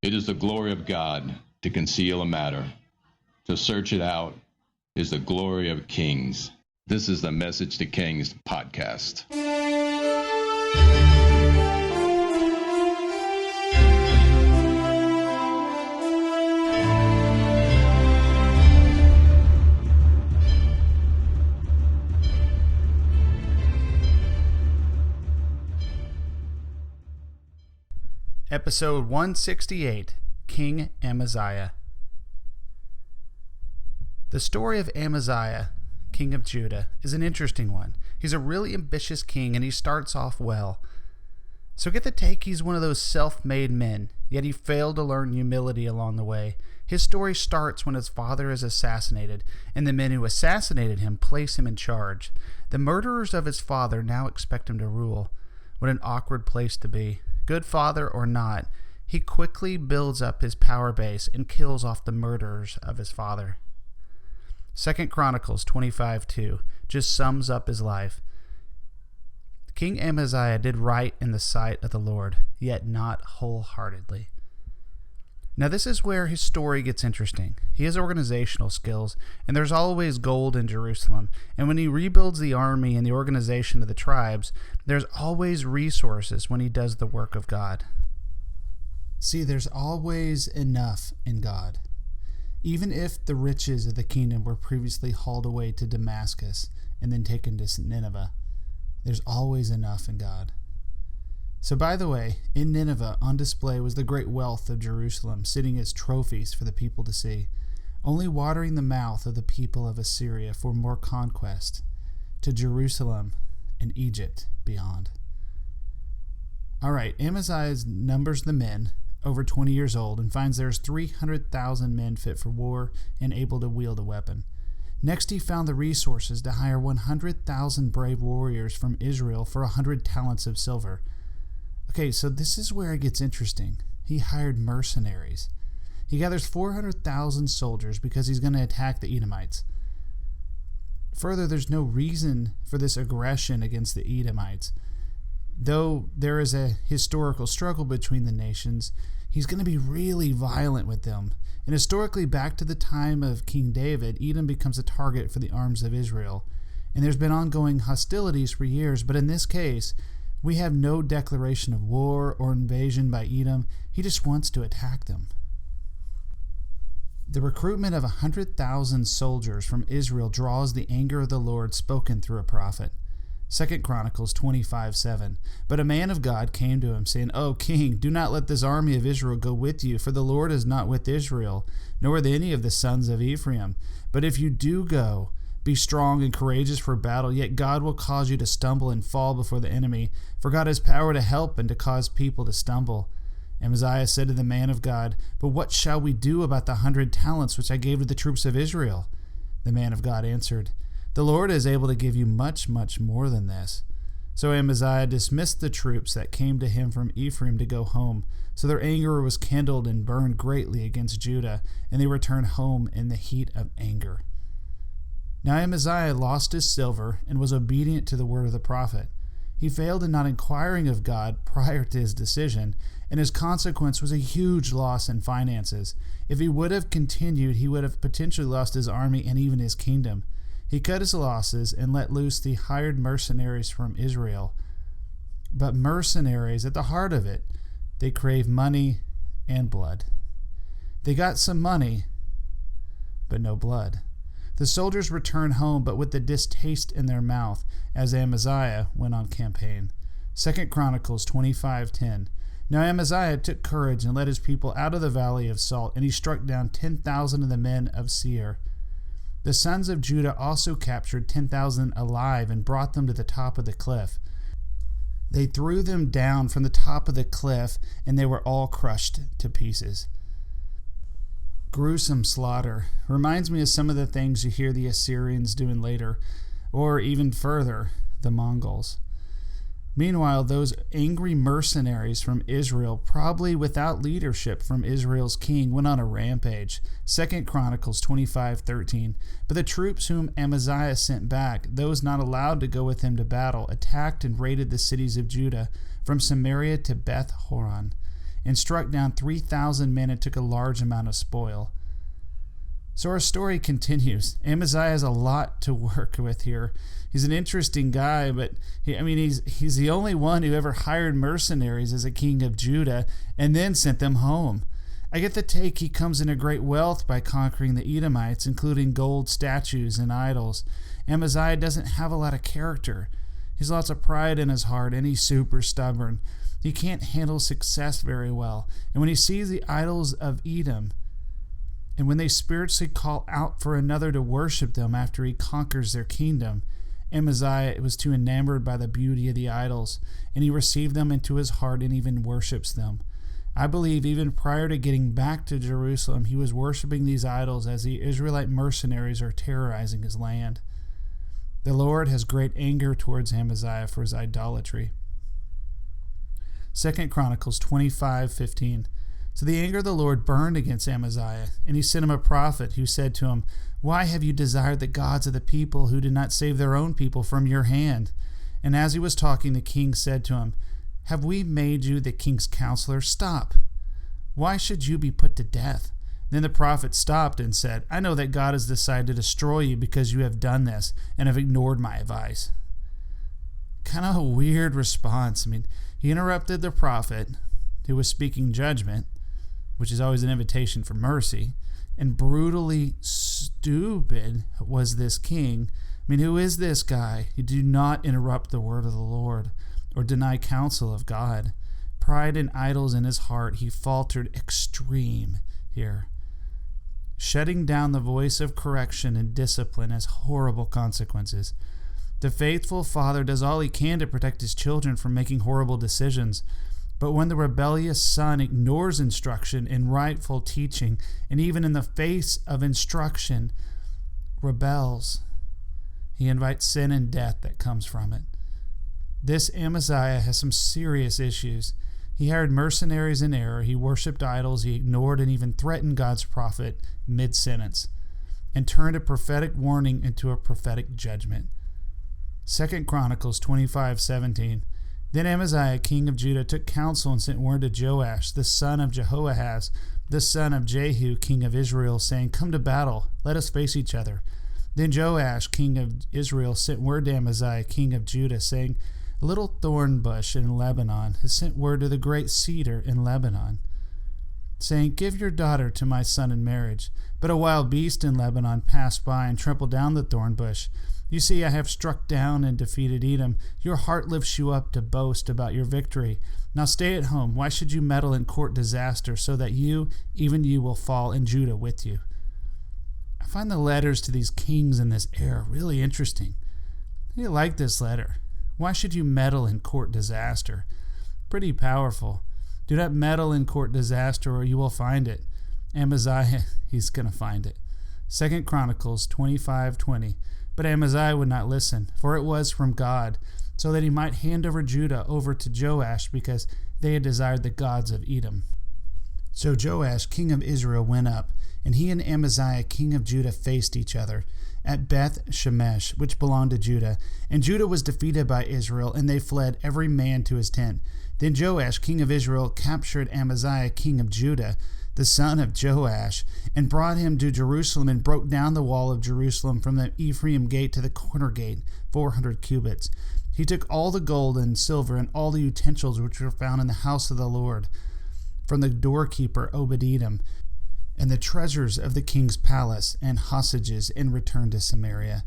It is the glory of God to conceal a matter. To search it out is the glory of kings. This is the Message to Kings podcast. Episode 168, King Amaziah. The story of Amaziah, king of Judah, is an interesting one. He's a really ambitious king, and he starts off well. So get the take, he's one of those self-made men, yet he failed to learn humility along the way. His story starts when his father is assassinated, and the men who assassinated him place him in charge. The murderers of his father now expect him to rule. What an awkward place to be. Good father or not, he quickly builds up his power base and kills off the murderers of his father. 2 Chronicles 25:2 just sums up his life. King Amaziah did right in the sight of the Lord, yet not wholeheartedly. Now this is where his story gets interesting. He has organizational skills, and there's always gold in Jerusalem. And when he rebuilds the army and the organization of the tribes, there's always resources when he does the work of God. See, there's always enough in God. Even if the riches of the kingdom were previously hauled away to Damascus and then taken to Nineveh, there's always enough in God. So by the way, in Nineveh on display was the great wealth of Jerusalem, sitting as trophies for the people to see, only watering the mouth of the people of Assyria for more conquest, to Jerusalem and Egypt beyond. Alright, Amaziah numbers the men, over 20 years old, and finds there's 300,000 men fit for war and able to wield a weapon. Next, he found the resources to hire 100,000 brave warriors from Israel for 100 talents of silver. Okay, so this is where it gets interesting. He hired mercenaries. He gathers 400,000 soldiers because he's going to attack the Edomites. Further, there's no reason for this aggression against the Edomites. Though there is a historical struggle between the nations, he's going to be really violent with them. And historically, back to the time of King David, Edom becomes a target for the arms of Israel. And there's been ongoing hostilities for years, but in this case, we have no declaration of war or invasion by Edom. He just wants to attack them. The recruitment of 100,000 soldiers from Israel draws the anger of the Lord spoken through a prophet. 2 Chronicles 25:7. But a man of God came to him, saying, O king, do not let this army of Israel go with you, for the Lord is not with Israel, nor with any of the sons of Ephraim. But if you do go, be strong and courageous for battle, yet God will cause you to stumble and fall before the enemy, for God has power to help and to cause people to stumble. Amaziah said to the man of God, But what shall we do about the 100 talents which I gave to the troops of Israel? The man of God answered, The Lord is able to give you much, much more than this. So Amaziah dismissed the troops that came to him from Ephraim to go home. So their anger was kindled and burned greatly against Judah, and they returned home in the heat of anger. Now Amaziah lost his silver and was obedient to the word of the prophet. He failed in not inquiring of God prior to his decision, and his consequence was a huge loss in finances. If he would have continued, he would have potentially lost his army and even his kingdom. He cut his losses and let loose the hired mercenaries from Israel. But mercenaries, at the heart of it, they crave money and blood. They got some money, but no blood. The soldiers returned home, but with the distaste in their mouth, as Amaziah went on campaign. 2 Chronicles 25:10. Now Amaziah took courage and led his people out of the valley of Salt, and he struck down 10,000 of the men of Seir. The sons of Judah also captured 10,000 alive and brought them to the top of the cliff. They threw them down from the top of the cliff, and they were all crushed to pieces. Gruesome slaughter reminds me of some of the things you hear the Assyrians doing later, or even further, the Mongols. Meanwhile, those angry mercenaries from Israel, probably without leadership from Israel's king, went on a rampage. 2 Chronicles 25:13. But the troops whom Amaziah sent back, those not allowed to go with him to battle, attacked and raided the cities of Judah, from Samaria to Beth Horon. and struck down 3,000 men and took a large amount of spoil. So our story continues. Amaziah has a lot to work with here. He's an interesting guy, but he's the only one who ever hired mercenaries as a king of Judah and then sent them home. I get the take he comes into great wealth by conquering the Edomites, including gold statues and idols. Amaziah doesn't have a lot of character. He's lots of pride in his heart, and he's super stubborn. He can't handle success very well. And when he sees the idols of Edom, and when they spiritually call out for another to worship them after he conquers their kingdom, Amaziah was too enamored by the beauty of the idols, and he received them into his heart and even worships them. I believe even prior to getting back to Jerusalem, he was worshiping these idols as the Israelite mercenaries are terrorizing his land. The Lord has great anger towards Amaziah for his idolatry. 2 Chronicles 25:15. So the anger of the Lord burned against Amaziah, and he sent him a prophet who said to him, "Why have you desired the gods of the people who did not save their own people from your hand?" And as he was talking, the king said to him, "Have we made you the king's counselor? Stop. Why should you be put to death?" Then the prophet stopped and said, "I know that God has decided to destroy you because you have done this and have ignored my advice." Kind of a weird response. He interrupted the prophet who was speaking judgment, which is always an invitation for mercy, and brutally stupid was this king. Who is this guy? He did not interrupt the word of the Lord or deny counsel of God. Pride and idols in his heart, he faltered extreme here. Shutting down the voice of correction and discipline has horrible consequences. The faithful father does all he can to protect his children from making horrible decisions. But when the rebellious son ignores instruction and rightful teaching, and even in the face of instruction, rebels, he invites sin and death that comes from it. This Amaziah has some serious issues. He hired mercenaries in error, he worshipped idols, he ignored and even threatened God's prophet mid-sentence, and turned a prophetic warning into a prophetic judgment. 2 Chronicles 25:17. Then Amaziah, king of Judah, took counsel and sent word to Joash, the son of Jehoahaz, the son of Jehu, king of Israel, saying, "Come to battle, let us face each other." Then Joash, king of Israel, sent word to Amaziah, king of Judah, saying, "A little thorn bush in Lebanon has sent word to the great cedar in Lebanon, saying, 'Give your daughter to my son in marriage.' But a wild beast in Lebanon passed by and trampled down the thorn bush. You see, I have struck down and defeated Edom. Your heart lifts you up to boast about your victory. Now stay at home. Why should you meddle in court disaster so that you, even you, will fall and Judah with you?" I find the letters to these kings in this era really interesting. I really like this letter. Why should you meddle in court disaster? Pretty powerful. Do not meddle in court disaster or you will find it. Amaziah, he's going to find it. 2 Chronicles 25:20. But Amaziah would not listen, for it was from God, so that he might hand over Judah over to Joash, because they had desired the gods of Edom. So Joash, king of Israel, went up, and he and Amaziah, king of Judah, faced each other at Beth Shemesh, which belonged to Judah. And Judah was defeated by Israel, and they fled every man to his tent. Then Joash, king of Israel, captured Amaziah, king of Judah, the son of Joash, and brought him to Jerusalem and broke down the wall of Jerusalem from the Ephraim gate to the corner gate, 400 cubits. He took all the gold and silver and all the utensils which were found in the house of the Lord from the doorkeeper Obed-Edom, and the treasures of the king's palace and hostages, and returned to Samaria.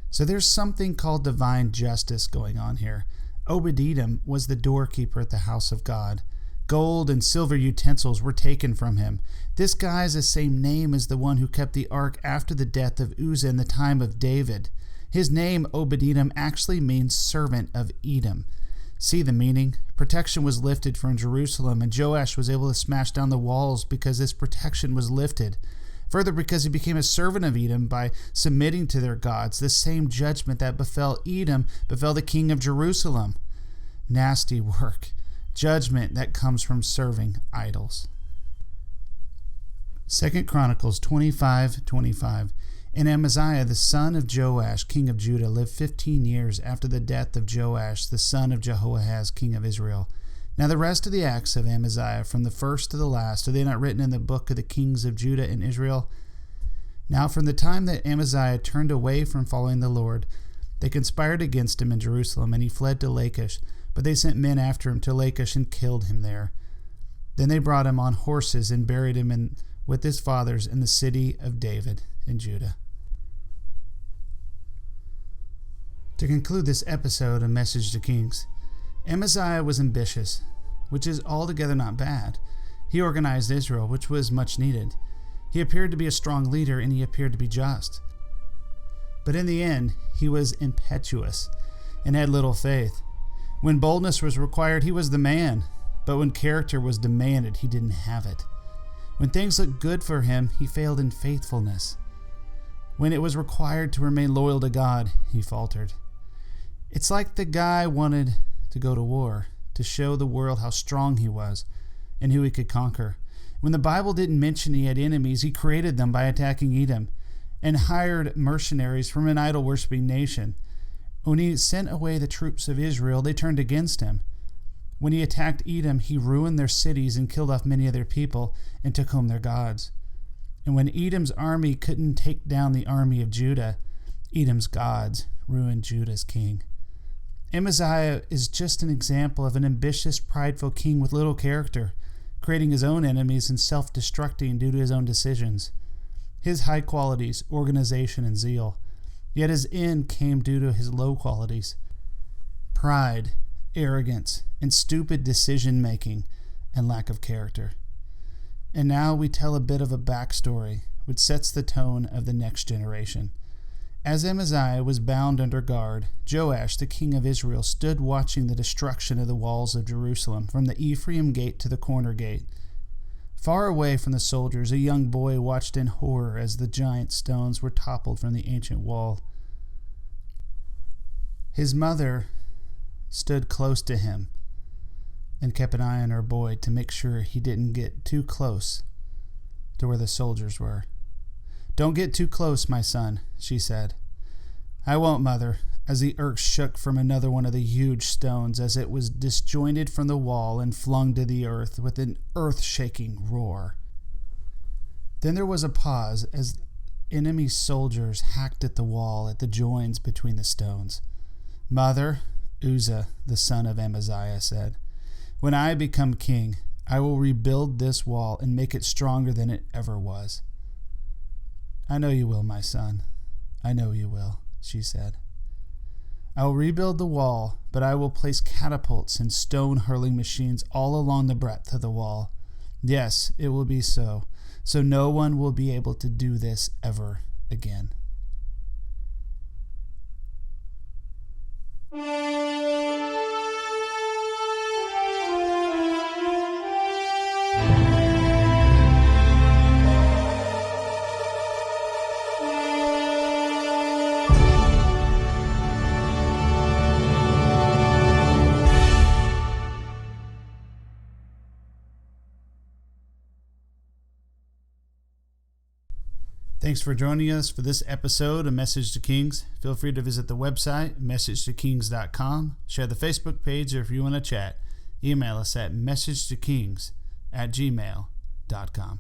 So there's something called divine justice going on here. Obed-Edom was the doorkeeper at the house of God. Gold and silver utensils were taken from him. This guy is the same name as the one who kept the ark after the death of Uzzah in the time of David. His name, Obed-Edom, actually means servant of Edom. See the meaning? Protection was lifted from Jerusalem, and Joash was able to smash down the walls because this protection was lifted. Further, because he became a servant of Edom by submitting to their gods, the same judgment that befell Edom befell the king of Jerusalem. Nasty work. Judgment that comes from serving idols. 2 Chronicles 25:25. And Amaziah, the son of Joash, king of Judah, lived 15 years after the death of Joash, the son of Jehoahaz, king of Israel. Now the rest of the acts of Amaziah, from the first to the last, are they not written in the book of the kings of Judah and Israel? Now from the time that Amaziah turned away from following the Lord, they conspired against him in Jerusalem, and he fled to Lachish. But they sent men after him to Lachish and killed him there. Then they brought him on horses and buried him with his fathers in the city of David in Judah. To conclude this episode of Message to Kings, Amaziah was ambitious, which is altogether not bad. He organized Israel, which was much needed. He appeared to be a strong leader, and he appeared to be just. But in the end, he was impetuous and had little faith. When boldness was required, he was the man, but when character was demanded, he didn't have it. When things looked good for him, he failed in faithfulness. When it was required to remain loyal to God, he faltered. It's like the guy wanted to go to war, to show the world how strong he was and who he could conquer. When the Bible didn't mention he had enemies, he created them by attacking Edom and hired mercenaries from an idol-worshipping nation. When he sent away the troops of Israel, they turned against him. When he attacked Edom, he ruined their cities and killed off many of their people and took home their gods. And when Edom's army couldn't take down the army of Judah, Edom's gods ruined Judah's king. Amaziah is just an example of an ambitious, prideful king with little character, creating his own enemies and self-destructing due to his own decisions. His high qualities, organization, and zeal. Yet his end came due to his low qualities. Pride, arrogance, and stupid decision-making, and lack of character. And now we tell a bit of a backstory, which sets the tone of the next generation. As Amaziah was bound under guard, Joash, the king of Israel, stood watching the destruction of the walls of Jerusalem from the Ephraim gate to the corner gate. Far away from the soldiers, a young boy watched in horror as the giant stones were toppled from the ancient wall. His mother stood close to him and kept an eye on her boy to make sure he didn't get too close to where the soldiers were. "Don't get too close, my son," she said. "I won't, mother," as the earth shook from another one of the huge stones as it was disjointed from the wall and flung to the earth with an earth-shaking roar. Then there was a pause as enemy soldiers hacked at the wall at the joins between the stones. "Mother," Uzzah, the son of Amaziah, said, "when I become king, I will rebuild this wall and make it stronger than it ever was." "I know you will, my son. I know you will," she said. "I will rebuild the wall, but I will place catapults and stone-hurling machines all along the breadth of the wall. Yes, it will be so no one will be able to do this ever again." Thanks for joining us for this episode of Message to Kings. Feel free to visit the website, messagetokings.com, share the Facebook page, or if you want to chat, email us at messagetokings@gmail.com.